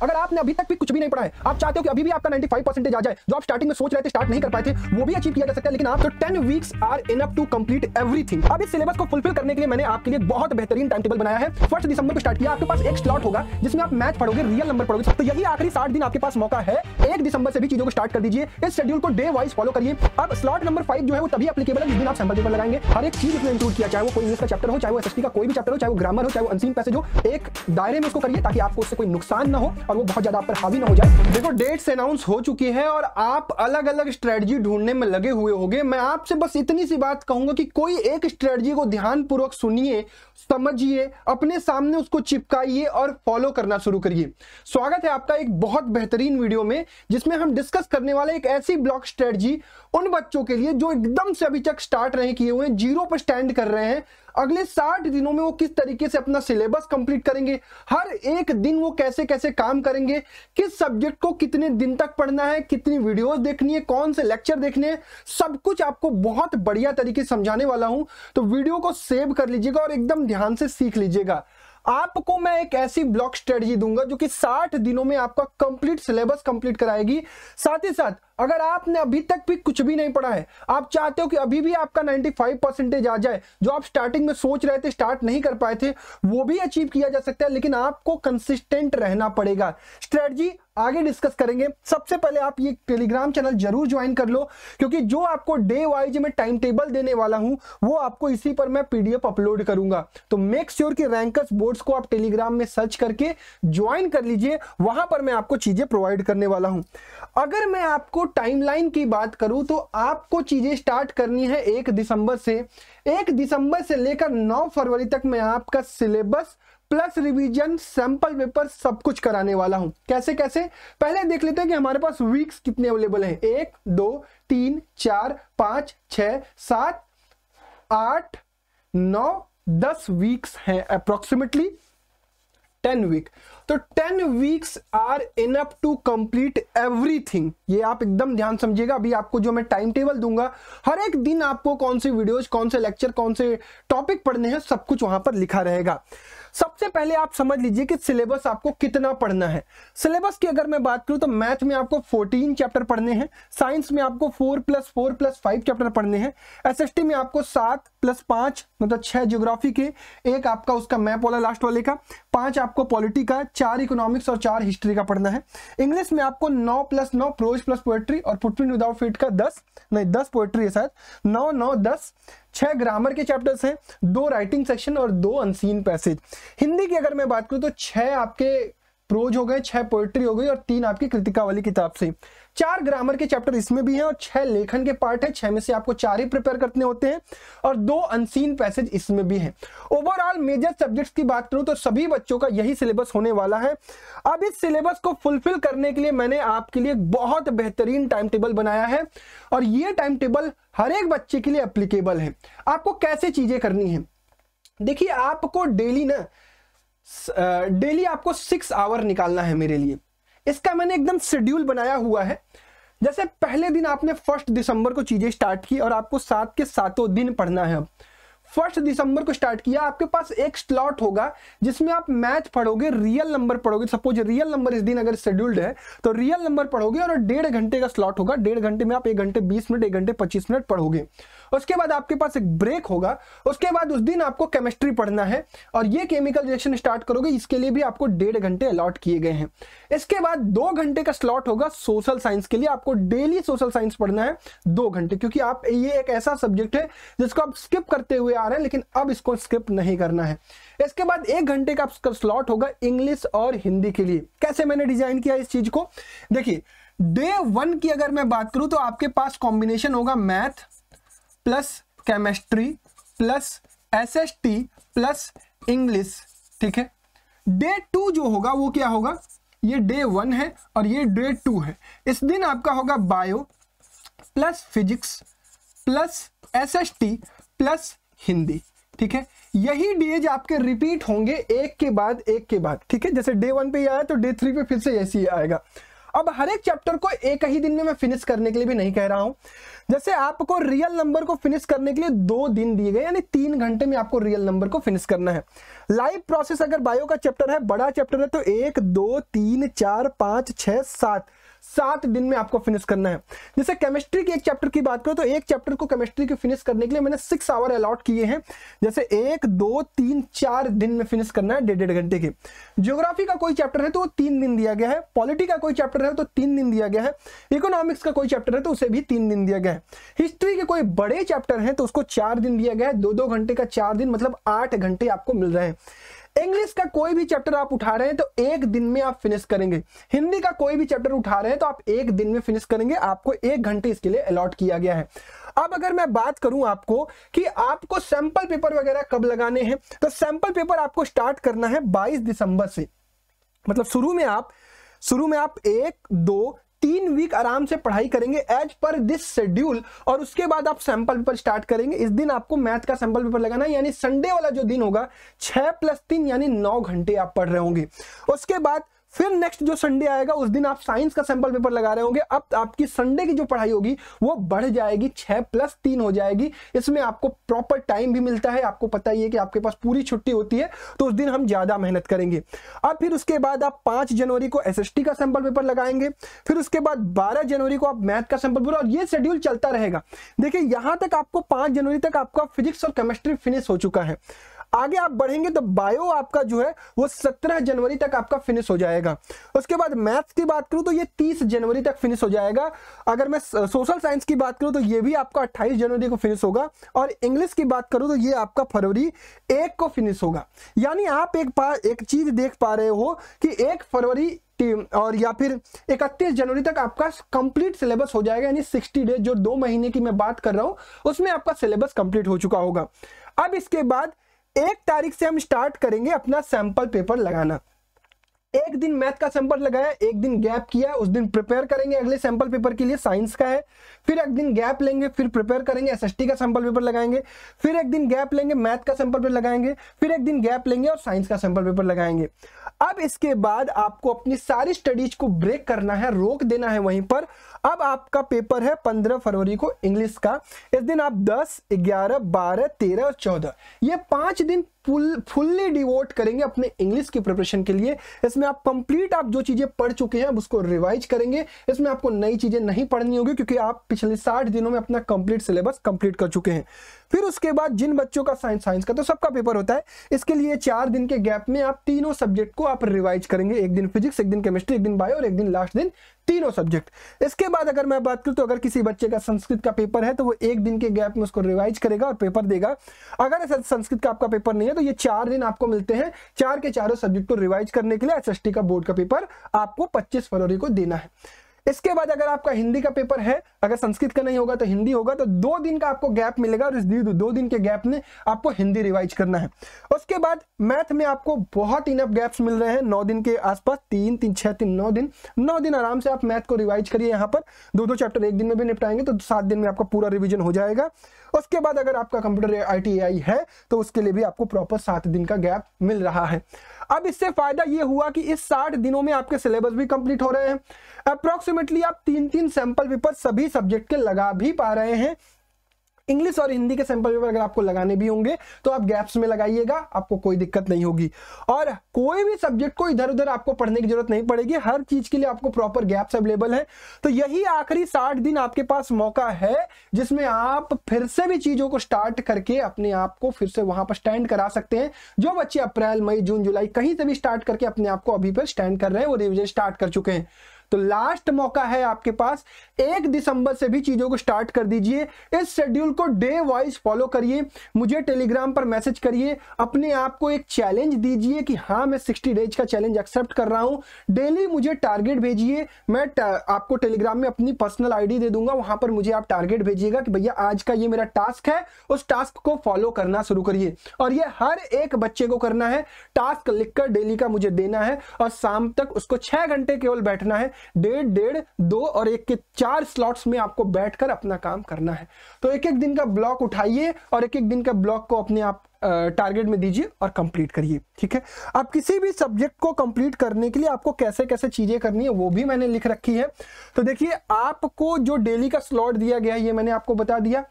अगर आपने अभी तक भी कुछ भी नहीं पढ़ा है, आप चाहते हो कि अभी भी आपका 95% आ जाए, जो आप स्टार्टिंग में सोच रहे थे स्टार्ट नहीं कर पाए थे, वो भी अचीव किया जा सकता है। लेकिन आप तो 10 weeks are enough to complete everything. अब इस सिलेबस को फुलफिल करने के लिए मैंने आपके लिए बहुत बेहतरीन टाइम टेबल बनाया है। 1 दिसंबर को स्टार्ट किया, आपके पास एक स्लॉट होगा जिसमें आप मैथ पढ़ोगे, रियल नंबर पढ़ोगे। तो यही आखिरी 60 दिन आपके पास मौका है। 1 दिसंबर से भी चीजों को स्टार्ट कर दीजिए। इस शेड्यूल को डे वाइज फॉलो करिए। अब स्लॉट नंबर 5 जो है वो तभी एप्लीकेबल है जिस दिन आप सैंपल पेपर लगाएंगे। हर एक चीज इसमें इंक्लूड किया, चाहे वो कोई इंग्लिश का चैप्टर हो, चाहे वो एसएसटी का कोई भी चैप्टर हो, चाहे वो ग्रामर हो, चाहे वो अनसीन पैसेज हो, एक दायरे में उसको करिए ताकि आपको उससे कोई नुकसान ना हो और वो बहुत ज्यादा आप पर हावी ना हो जाए। देखो, डेट्स अनाउंस हो चुकी है और आप अलग अलग स्ट्रेटजी ढूंढने में लगे हुए होंगे। मैं आपसे बस इतनी सी बात कहूंगा कि कोई एक स्ट्रेटजी को ध्यानपूर्वक सुनिए, समझिए, अपने सामने उसको चिपकाइए और फॉलो करना शुरू करिए। स्वागत है आपका एक बहुत बेहतरीन वीडियो में, जिसमें हम डिस्कस करने वाले एक ऐसी ब्लॉक स्ट्रेटजी उन बच्चों के लिए जो एकदम से अभी तक स्टार्ट नहीं किए हुए हैं, जीरो पर स्टैंड कर रहे हैं। अगले 60 दिनों में वो किस तरीके से अपना सिलेबस कंप्लीट करेंगे, हर एक दिन वो कैसे कैसे काम करेंगे, किस सब्जेक्ट को कितने दिन तक पढ़ना है, कितनी वीडियोस देखनी है, कौन से लेक्चर देखने हैं, सब कुछ आपको बहुत बढ़िया तरीके से समझाने वाला हूं। तो वीडियो को सेव कर लीजिएगा और एकदम ध्यान से सीख लीजिएगा। आपको मैं एक ऐसी ब्लॉक स्ट्रेटजी दूंगा जो कि 60 दिनों में आपका कंप्लीट सिलेबस कंप्लीट कराएगी। साथ ही साथ अगर आपने अभी तक भी कुछ भी नहीं पढ़ा है, आप चाहते हो कि अभी भी आपका 95% आ जाए, जो आप स्टार्टिंग में सोच रहे थे स्टार्ट नहीं कर पाए थे, वो भी अचीव किया जा सकता है। लेकिन आपको कंसिस्टेंट रहना पड़ेगा। स्ट्रेटजी आगे डिस्कस करेंगे। सबसे पहले आप ये टेलीग्राम चैनल जरूर ज्वाइन कर लो, क्योंकि जो आपको डे वाइज में टाइम टेबल देने वाला हूं वो आपको इसी पर मैं पीडीएफ अपलोड करूंगा। तो मेक श्योर कि रैंकर्स बोर्ड्स को आप टेलीग्राम में सर्च करके ज्वाइन कर लीजिए, वहां पर मैं आपको चीजें प्रोवाइड करने वाला हूं। अगर मैं आपको टाइमलाइन की बात करूं तो आपको चीजें स्टार्ट करनी है 1 दिसंबर से। 1 दिसंबर से लेकर 9 फरवरी तक मैं आपका syllabus plus revision, sample paper सब कुछ कराने वाला हूं। कैसे कैसे, पहले देख लेते हैं कि हमारे पास वीक्स कितने अवेलेबल हैं। 1 2 3 4 5 6 7 8 9 10 वीक्स हैं, अप्रोक्सीमेटली 10 वीक। तो 10 weeks are enough to complete everything. ये आप एकदम ध्यान समझिएगा। अभी आपको जो मैं टाइम टेबल दूंगा, हर एक दिन आपको कौन से वीडियोज, कौन से लेक्चर, कौन से टॉपिक पढ़ने हैं, सब कुछ वहां पर लिखा रहेगा। सबसे पहले आप समझ लीजिए कि सिलेबस आपको कितना पढ़ना है। सिलेबस की अगर मैं बात करूं तो मैथ में आपको 14 चैप्टर पढ़ने हैं, साइंस में आपको 4+4+5 चैप्टर पढ़ने हैं, एसएसटी में आपको 7+5 मतलब 6 ज्योग्राफी के, एक आपका उसका मैप वाला लास्ट वाले का, 5 आपको पॉलिटी का, 4 इकोनॉमिक्स और 4 हिस्ट्री का पढ़ना है। इंग्लिश में आपको 9+9 प्रोज प्लस पोएट्री और फुटप्रिंट विदाउट फीट का 10 पोएट्री है शायद, 9 9 10, 6 ग्रामर के चैप्टर्स हैं, 2 राइटिंग सेक्शन और 2 अनसीन पैसेज। हिंदी की अगर मैं बात करूं तो 6 आपके प्रोज हो गए, 6 पोएट्री हो गई और 3 आपकी कृतिका वाली किताब से। 4 ग्रामर के चैप्टर इसमें भी हैं और 6 लेखन के पार्ट है। 6 में से आपको 4 ही प्रिपेयर करने होते हैं और 2 अनसीन पैसेज इसमें भी हैं। ओवरऑल मेजर सब्जेक्ट्स की बात करूं तो सभी बच्चों का यही सिलेबस होने वाला है। अब इस सिलेबस को फुलफिल करने के लिए मैंने आपके लिए बहुत बेहतरीन टाइम टेबल बनाया है और ये टाइम टेबल हर एक बच्चे के लिए एप्लीकेबल है। आपको कैसे चीजें करनी है, देखिए, आपको डेली आपको 6 आवर निकालना है मेरे लिए। इसका मैंने एकदम शेड्यूल बनाया हुआ है। जैसे पहले दिन आपने 1 दिसंबर को चीजें स्टार्ट की और आपको 7 के 7 दिन पढ़ना है। अब 1 दिसंबर को स्टार्ट किया, आपके पास एक स्लॉट होगा जिसमें आप मैथ पढ़ोगे, रियल नंबर पढ़ोगे। सपोज रियल नंबर इस दिन अगर शेड्यूल्ड है तो रियल नंबर पढ़ोगे और 1.5 घंटे का स्लॉट होगा। 1.5 घंटे में आप 1 घंटे 20 मिनट, 1 घंटे 25 मिनट पढ़ोगे। उसके बाद आपके पास एक ब्रेक होगा। उसके बाद उस दिन आपको केमिस्ट्री पढ़ना है और ये केमिकल रिएक्शन स्टार्ट करोगे, इसके लिए भी आपको 1.5 घंटे अलॉट किए गए हैं। इसके बाद 2 घंटे का स्लॉट होगा सोशल साइंस के लिए। आपको डेली सोशल साइंस पढ़ना है 2 घंटे, क्योंकि आप ये एक ऐसा सब्जेक्ट है जिसको आप स्किप करते हुए आ रहे हैं, लेकिन अब इसको स्किप नहीं करना है। इसके बाद 1 घंटे का स्लॉट होगा इंग्लिश और हिंदी के लिए। कैसे मैंने डिजाइन किया इस चीज को, देखिए, डे 1 की अगर मैं बात करूं तो आपके पास कॉम्बिनेशन होगा math plus chemistry plus SST plus English, ठीक है। डे 2 जो होगा वो क्या होगा, ये डे 1 है और ये डे 2 है। इस दिन आपका होगा bio plus physics plus SST plus Hindi, ठीक है। यही डेज आपके रिपीट होंगे एक के बाद एक के बाद, ठीक है। जैसे डे 1 पे ये आया तो डे 3 पे फिर से ऐसे ही आएगा। अब हर एक चैप्टर को एक ही दिन में मैं फिनिश करने के लिए भी नहीं कह रहा हूं। जैसे आपको रियल नंबर को फिनिश करने के लिए 2 दिन दिए गए, यानी 3 घंटे में आपको रियल नंबर को फिनिश करना है। लाइव प्रोसेस अगर बायो का चैप्टर है, बड़ा चैप्टर है, तो 1 2 3 4 5 6 7 दिन में आपको फिनिश करना है। जैसे केमिस्ट्री के एक चैप्टर की बात करो तो एक चैप्टर को केमिस्ट्री के फिनिश करने के लिए मैंने 6 आवर अलॉट किए हैं। जैसे 1 2 3 4 दिन में फिनिश करना है, 1.5 घंटे के। ज्योग्राफी का कोई चैप्टर है तो 3 दिन दिया गया है। पॉलिटी का कोई चैप्टर है तो 3 दिन दिया गया है। इकोनॉमिक्स का कोई चैप्टर है तो उसे भी 3 दिन दिया गया है। हिस्ट्री के कोई बड़े चैप्टर हैं तो उसको 4 दिन दिया गया है। 2-2 घंटे का 4 दिन, मतलब 8 घंटे आपको मिल रहे हैं। इंग्लिश का कोई भी चैप्टर आप उठा रहे हैं तो 1 दिन में आप फिनिश करेंगे। हिंदी का कोई भी चैप्टर उठा रहे हैं तो आप 1 दिन में फिनिश करेंगे। आपको 1 घंटे इसके लिए अलॉट किया गया है। अब अगर मैं बात करूं आपको कि आपको सैंपल पेपर वगैरह कब लगाने हैं, तो सैंपल पेपर आपको स्टार्ट करना है 22 दिसंबर से। मतलब शुरू में आप 1 2 3 वीक आराम से पढ़ाई करेंगे एज पर दिस शेड्यूल, और उसके बाद आप सैंपल पेपर स्टार्ट करेंगे। इस दिन आपको मैथ का सैंपल पेपर लगाना है, यानी संडे वाला जो दिन होगा 6 + 3 यानी 9 घंटे आप पढ़ रहे होंगे। उसके बाद फिर नेक्स्ट जो संडे आएगा उस दिन आप साइंस का सैंपल पेपर लगा रहे होंगे। अब आपकी संडे की जो पढ़ाई होगी वो बढ़ जाएगी, 6 + 3 हो जाएगी। इसमें आपको प्रॉपर टाइम भी मिलता है। आपको पता ही है कि आपके पास पूरी छुट्टी होती है तो उस दिन हम ज्यादा मेहनत करेंगे। अब फिर उसके बाद आप 5 जनवरी को एसएसटी का सैंपल पेपर लगाएंगे। फिर उसके बाद 12 जनवरी को आप मैथ का सैंपल पेपर, और ये शेड्यूल चलता रहेगा। देखिए यहां तक आपको 5 जनवरी तक आपका फिजिक्स और केमिस्ट्री फिनिश हो चुका है। आगे आप बढ़ेंगे तो बायो आपका जो है वो 17 जनवरी तक आपका फिनिश हो जाएगा। उसके बाद मैथ्स की बात करूं तो ये 30 जनवरी तक फिनिश हो जाएगा। अगर मैं सोशल साइंस की बात करूं तो ये भी आपका 28 जनवरी को फिनिश होगा। और इंग्लिश की बात करूं तो ये आपका फरवरी 1 को फिनिश होगा। यानी आप एक चीज देख पा रहे हो कि 1 फरवरी और या फिर 31 जनवरी तक आपका कंप्लीट सिलेबस हो जाएगा। यानी 60 डेज, जो 2 महीने की मैं बात कर रहा हूं, उसमें आपका सिलेबस कंप्लीट हो चुका होगा। अब इसके बाद 1 तारीख से हम स्टार्ट करेंगे अपना सैंपल पेपर लगाना। 1 दिन मैथ का सैंपल लगाया, 1 दिन गैप किया, उस दिन प्रिपेयर करेंगे अगले सैंपल पेपर के लिए, साइंस का है। फिर 1 दिन गैप लेंगे, फिर प्रिपेयर करेंगे, एसएसटी का सैंपल पेपर लगाएंगे। फिर 1 दिन गैप लेंगे, मैथ का सैंपल पेपर लगाएंगे। फिर 1 दिन गैप लेंगे और साइंस का सैंपल पेपर लगाएंगे। अब इसके बाद आपको अपनी सारी स्टडीज को ब्रेक करना है, रोक देना है वहीं पर। अब आपका पेपर है 15 फरवरी को इंग्लिश का। इस दिन आप 10, 11, 12, 13 और 14 ये 5 दिन फुल्ली डिवोट करेंगे अपने इंग्लिश की प्रिपरेशन के लिए। इसमें आप कंप्लीट आप जो चीजें पढ़ चुके हैं अब उसको रिवाइज करेंगे। इसमें आपको नई चीजें नहीं पढ़नी होगी क्योंकि आप पिछले 60 दिनों में अपना कंप्लीट सिलेबस कंप्लीट कर चुके हैं। फिर उसके बाद जिन बच्चों का साइंस का तो सबका पेपर होता है, इसके लिए 4 दिन के गैप में आप तीनों सब्जेक्ट को आप रिवाइज करेंगे। 1 दिन फिजिक्स, 1 दिन केमिस्ट्री, 1 दिन बायो और 1 दिन लास्ट दिन, तीनों सब्जेक्ट। इसके बाद अगर मैं बात करूं तो अगर किसी बच्चे का संस्कृत का पेपर है तो वो 1 दिन के गैप में उसको रिवाइज करेगा और पेपर देगा। अगर ऐसा संस्कृत का आपका पेपर नहीं है तो ये 4 दिन आपको मिलते हैं 4 के चारों सब्जेक्ट को रिवाइज करने के लिए। एसएसटी का बोर्ड का पेपर आपको 25 फरवरी को देना है। इसके बाद अगर आपका हिंदी का पेपर है, अगर संस्कृत का नहीं होगा तो हिंदी होगा, तो 2 दिन का आपको गैप मिलेगा और इस 2 दिन के गैप में आपको हिंदी रिवाइज करना है। उसके बाद मैथ में आपको बहुत इनफ गैप्स मिल रहे हैं 9 दिन के आसपास, 3 3 6 3 9 दिन आराम से आप मैथ को रिवाइज करिए। यहाँ पर 2 चैप्टर 1 दिन में भी निपटाएंगे तो 7 दिन में आपका पूरा रिवीजन हो जाएगा। उसके बाद अगर आपका कंप्यूटर ITI है तो उसके लिए भी आपको प्रॉपर 7 दिन का गैप मिल रहा है। अब इससे फायदा ये हुआ कि इस 60 दिनों में आपके सिलेबस भी कंप्लीट हो रहे हैं। अप्रोक्सीमेटली आप 3-3 सैंपल पेपर सभी सब्जेक्ट के लगा भी पा रहे हैं। इंग्लिश और हिंदी के सैंपल पेपर अगर आपको लगाने भी होंगे तो आप गैप्स में लगाइएगा, आपको कोई दिक्कत नहीं होगी। और कोई भी सब्जेक्ट को इधर उधर आपको पढ़ने की जरूरत नहीं पड़ेगी, हर चीज के लिए आपको प्रॉपर गैप्स अवेलेबल है। तो यही आखिरी 60 दिन आपके पास मौका है जिसमें आप फिर से भी चीजों को स्टार्ट करके अपने आप को फिर से वहां पर स्टैंड करा सकते हैं। जो बच्चे अप्रैल, मई, जून, जुलाई कहीं से भी स्टार्ट करके अपने आप को अभी पर स्टैंड कर रहे हैं, वो रिविजन स्टार्ट कर चुके हैं। तो लास्ट मौका है आपके पास, 1 दिसंबर से भी चीजों को स्टार्ट कर दीजिए। इस शेड्यूल को डे वाइज फॉलो करिए, मुझे टेलीग्राम पर मैसेज करिए, अपने आप को एक चैलेंज दीजिए कि हाँ मैं 60 डेज का चैलेंज एक्सेप्ट कर रहा हूं। डेली मुझे टारगेट भेजिए, मैं आपको टेलीग्राम में अपनी पर्सनल आईडी दे दूंगा, वहां पर मुझे आप टारगेट भेजिएगा कि भैया आज का ये मेरा टास्क है। उस टास्क को फॉलो करना शुरू करिए और ये हर एक बच्चे को करना है। टास्क लिखकर डेली का मुझे देना है और शाम तक उसको 6 घंटे केवल बैठना है। डेढ़ डेढ़ 2 और 1 के 4 स्लॉट्स में आपको बैठकर अपना काम करना है। तो एक एक दिन का ब्लॉक उठाइए और एक एक दिन का ब्लॉक को अपने आप टारगेट में दीजिए और कंप्लीट करिए। ठीक है, आप किसी भी सब्जेक्ट को कंप्लीट करने के लिए आपको कैसे कैसे चीजें करनी है वो भी मैंने लिख रखी है। तो देखिए, आपको जो डेली का स्लॉट दिया गया है ये मैंने आपको बता दिया।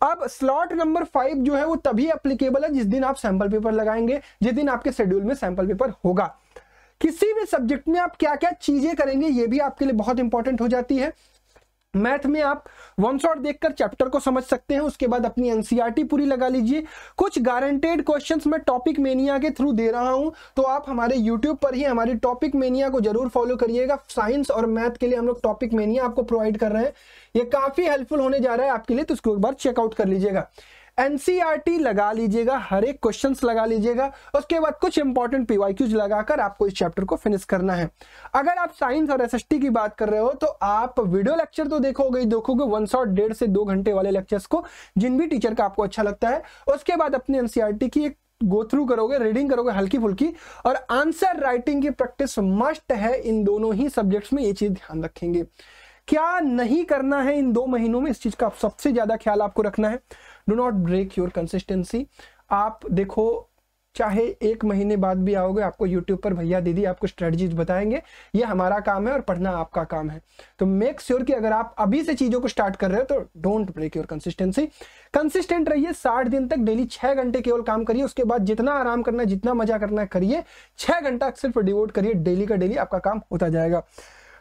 अब स्लॉट नंबर 5 जो है वो तभी एप्लीकेबल है जिस दिन आप सैंपल पेपर लगाएंगे, जिस दिन आपके शेड्यूल में सैंपल पेपर होगा। किसी भी सब्जेक्ट में आप क्या क्या चीजें करेंगे ये भी आपके लिए बहुत इंपॉर्टेंट हो जाती है। मैथ में आप वन शॉट देखकर चैप्टर को समझ सकते हैं, उसके बाद अपनी एनसीईआरटी पूरी लगा लीजिए। कुछ गारंटेड क्वेश्चंस मैं टॉपिक मेनिया के थ्रू दे रहा हूं, तो आप हमारे यूट्यूब पर ही हमारी टॉपिक मेनिया को जरूर फॉलो करिएगा। साइंस और मैथ के लिए हम लोग टॉपिक मेनिया आपको प्रोवाइड कर रहे हैं, ये काफी हेल्पफुल होने जा रहा है आपके लिए, तो इसको एक बार चेकआउट कर लीजिएगा। एनसीईआरटी लगा लीजिएगा, हर एक क्वेश्चंस लगा लीजिएगा, उसके बाद कुछ इंपॉर्टेंट पीवाईक्यूज लगाकर आपको इस चैप्टर को फिनिश करना है। अगर आप साइंस और एसएसटी की बात कर रहे हो तो आप वीडियो लेक्चर तो देखोगे वन शॉट 1.5 से 2 घंटे वाले लेक्चर्स को, जिन भी टीचर का आपको अच्छा लगता है। उसके बाद अपने एनसीईआरटी की एक गो थ्रू करोगे, रीडिंग करोगे हल्की फुल्की, और आंसर राइटिंग की प्रैक्टिस मस्ट है इन दोनों ही सब्जेक्ट्स में। ये चीज ध्यान रखेंगे। क्या नहीं करना है इन 2 महीनों में, इस चीज का सबसे ज्यादा ख्याल आपको रखना है। Do not break your consistency. आप देखो, चाहे 1 महीने बाद भी आओगे, आपको यूट्यूब पर भैया दीदी आपको स्ट्रेटजीज बताएंगे, ये हमारा काम है और पढ़ना आपका काम है। तो मेक श्योर कि अगर आप अभी से चीजों को स्टार्ट कर रहे हो तो don't break your consistency. Consistent रहिए, 60 दिन तक डेली 6 घंटे केवल काम करिए, उसके बाद जितना आराम करना है, जितना मजा करना है करिए, 6 घंटा सिर्फ डिवोट करिए, डेली का डेली आपका काम होता जाएगा।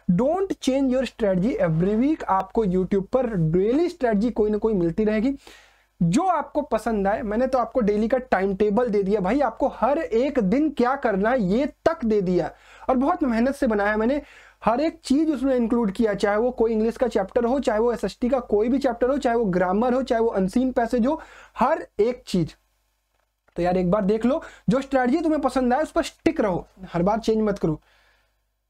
Don't change your strategy every week. आपको यूट्यूब पर डेली स्ट्रेटजी कोई ना कोई मिलती रहेगी जो आपको पसंद आए। मैंने तो आपको डेली का टाइम टेबल दे दिया भाई, आपको हर एक दिन क्या करना है ये तक दे दिया, और बहुत मेहनत से बनाया मैंने। हर एक चीज उसमें इंक्लूड किया, चाहे वो कोई इंग्लिश का चैप्टर हो, चाहे वो एसएसटी का कोई भी चैप्टर हो, चाहे वो ग्रामर हो, चाहे वो अनसीन पैसेज हो, हर एक चीज। तो यार एक बार देख लो, जो स्ट्रेटजी तुम्हें पसंद आए उस पर स्टिक रहो, हर बार चेंज मत करो।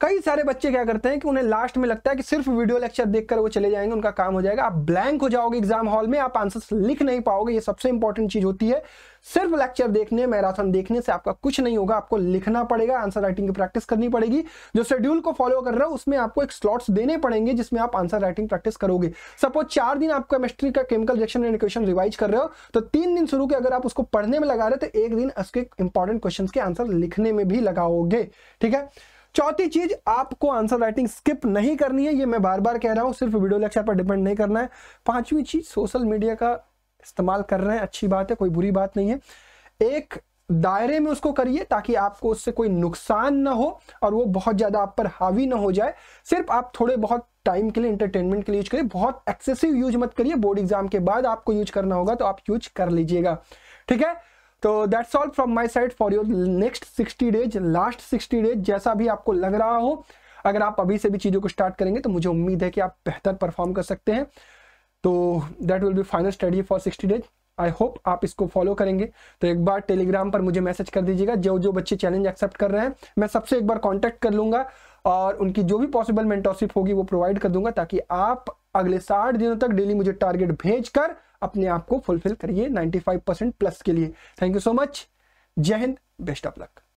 कई सारे बच्चे क्या करते हैं कि उन्हें लास्ट में लगता है कि सिर्फ वीडियो लेक्चर देखकर वो चले जाएंगे, उनका काम हो जाएगा। आप ब्लैंक हो जाओगे एग्जाम हॉल में, आप आंसर्स लिख नहीं पाओगे। ये सबसे इंपॉर्टेंट चीज होती है। सिर्फ लेक्चर देखने, मैराथन देखने से आपका कुछ नहीं होगा, आपको लिखना पड़ेगा, आंसर राइटिंग की प्रैक्टिस करनी पड़ेगी। जो शेड्यूल को फॉलो कर रहे हो उसमें आपको एक स्लॉट्स देने पड़ेंगे जिसमें आप आंसर राइटिंग प्रैक्टिस करोगे। सपोज 4 दिन आप केमिस्ट्री का chemical reaction and equation revise कर रहे हो, तो 3 दिन शुरू के अगर आप उसको पढ़ने में लगा रहे हो तो 1 दिन उसके इंपॉर्टेंट क्वेश्चन के आंसर लिखने में भी लगाओगे। ठीक है। चौथी चीज, आपको आंसर राइटिंग स्किप नहीं करनी है, ये मैं बार बार कह रहा हूं, सिर्फ वीडियो लेक्चर पर डिपेंड नहीं करना है। 5वीं चीज, सोशल मीडिया का इस्तेमाल कर रहे हैं, अच्छी बात है, कोई बुरी बात नहीं है। एक दायरे में उसको करिए ताकि आपको उससे कोई नुकसान ना हो और वो बहुत ज्यादा आप पर हावी ना हो जाए। सिर्फ आप थोड़े बहुत टाइम के लिए, एंटरटेनमेंट के लिए यूज करिए, बहुत एक्सेसिव यूज मत करिए। बोर्ड एग्जाम के बाद आपको यूज करना होगा तो आप यूज कर लीजिएगा। ठीक है, तो that's all from my side for your next 60 days, last 60 days. जैसा भी आपको लग रहा हो, अगर आप अभी से भी चीजों को स्टार्ट करेंगे तो मुझे उम्मीद है कि आप बेहतर परफॉर्म कर सकते हैं। तो that will be final study for 60 days. I hope आप इसको फॉलो करेंगे। तो एक बार टेलीग्राम पर मुझे मैसेज कर दीजिएगा, जो जो बच्चे चैलेंज एक्सेप्ट कर रहे हैं मैं सबसे एक बार कांटेक्ट कर लूंगा और उनकी जो भी पॉसिबल मेंटरशिप होगी वो प्रोवाइड कर दूंगा, ताकि आप अगले 60 दिनों तक डेली मुझे टारगेट भेजकर अपने आप को फुलफिल करिए 95% प्लस के लिए। Thank you so much. जय हिंद, बेस्ट ऑफ लक।